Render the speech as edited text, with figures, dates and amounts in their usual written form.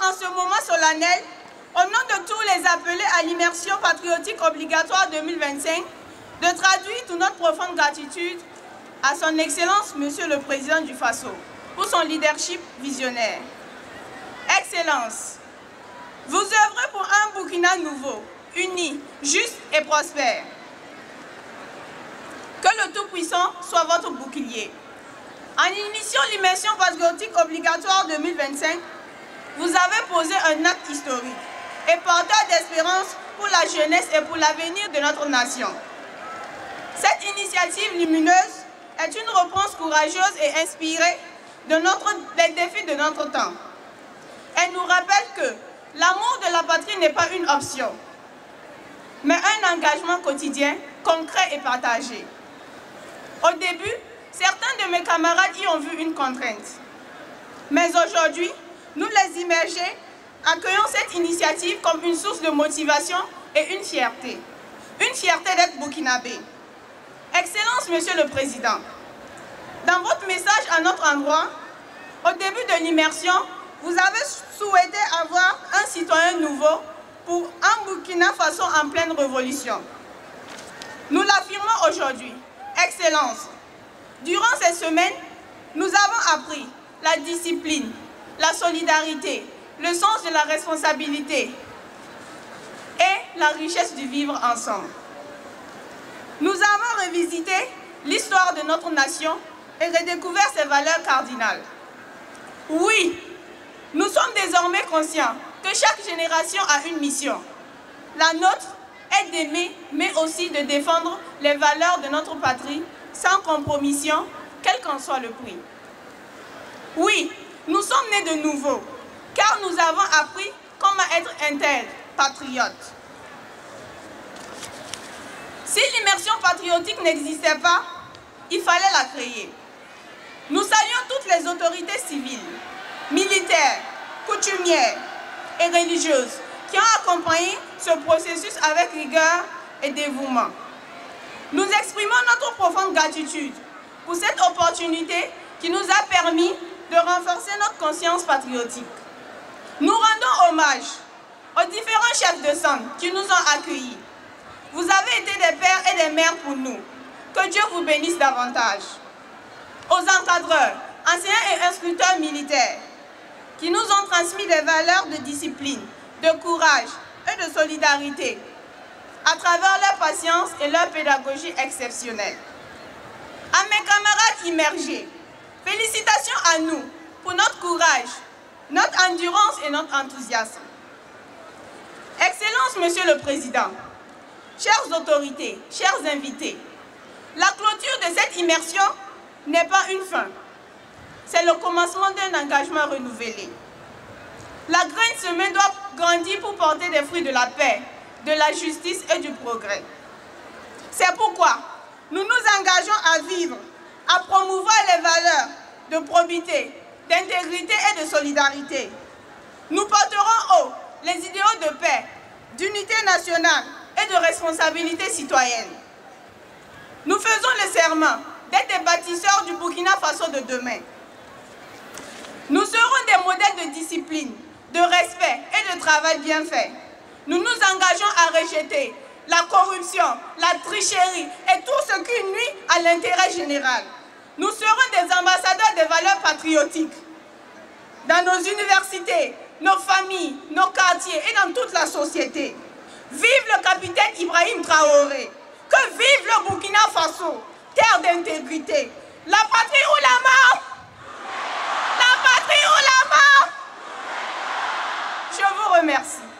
en ce moment solennel, au nom de tous les appelés à l'immersion patriotique obligatoire 2025, de traduire toute notre profonde gratitude à son Excellence, Monsieur le Président du Faso, pour son leadership visionnaire. Excellence, vous œuvrez pour un Burkina nouveau, uni, juste et prospère. Que le Tout-Puissant soit votre bouclier. En initiant l'immersion patriotique obligatoire 2025, vous avez posé un acte historique et porteur d'espérance pour la jeunesse et pour l'avenir de notre nation. Cette initiative lumineuse est une réponse courageuse et inspirée des défis de notre temps. Elle nous rappelle que l'amour de la patrie n'est pas une option, mais un engagement quotidien, concret et partagé. Au début, certains de mes camarades y ont vu une contrainte. Mais aujourd'hui, nous les immergés accueillons cette initiative comme une source de motivation et une fierté. Une fierté d'être burkinabé. Excellence, Monsieur le Président, dans votre message à notre endroit, au début de l'immersion, vous avez souhaité avoir un citoyen nouveau pour un Burkina Faso en pleine révolution. Nous l'affirmons aujourd'hui. Excellence, durant ces semaines, nous avons appris la discipline, la solidarité, le sens de la responsabilité et la richesse du vivre ensemble. Nous avons revisité l'histoire de notre nation et redécouvert ses valeurs cardinales. Oui, nous sommes désormais conscients que chaque génération a une mission. La nôtre est d'aimer, mais aussi de défendre les valeurs de notre patrie sans compromission, quel qu'en soit le prix. Oui, nous sommes nés de nouveau, car nous avons appris comment être intègres, patriotes. Si l'immersion patriotique n'existait pas, il fallait la créer. Nous saluons toutes les autorités civiles, militaires, coutumières et religieuses qui ont accompagné ce processus avec rigueur et dévouement. Nous exprimons notre profonde gratitude pour cette opportunité qui nous a permis de renforcer notre conscience patriotique. Nous rendons hommage aux différents chefs de centre qui nous ont accueillis. Vous avez été des pères et des mères pour nous. Que Dieu vous bénisse davantage. Aux encadreurs, enseignants et instructeurs militaires qui nous ont transmis des valeurs de discipline, de courage et de solidarité à travers leur patience et leur pédagogie exceptionnelle. À mes camarades immergés, félicitations à nous pour notre courage, notre endurance et notre enthousiasme. Excellence, Monsieur le Président, chères autorités, chers invités, la clôture de cette immersion n'est pas une fin, c'est le commencement d'un engagement renouvelé. La graine semée doit grandir pour porter des fruits de la paix, de la justice et du progrès. C'est pourquoi nous nous engageons à vivre, à promouvoir les valeurs de probité, d'intégrité et de solidarité. Nous porterons haut les idéaux de paix, d'unité nationale et de responsabilité citoyenne. Nous faisons le serment d'être des bâtisseurs du Burkina Faso de demain. Nous serons des modèles de discipline, de respect et de travail bien fait. Nous nous engageons à rejeter la corruption, la tricherie et tout ce qui nuit à l'intérêt général. Nous serons des ambassadeurs des valeurs patriotiques dans nos universités, nos familles, nos quartiers et dans toute la société. Vive le capitaine Ibrahim Traoré, que vive le Burkina Faso, terre d'intégrité. La patrie ou la mort? La patrie ou la mort? Je vous remercie.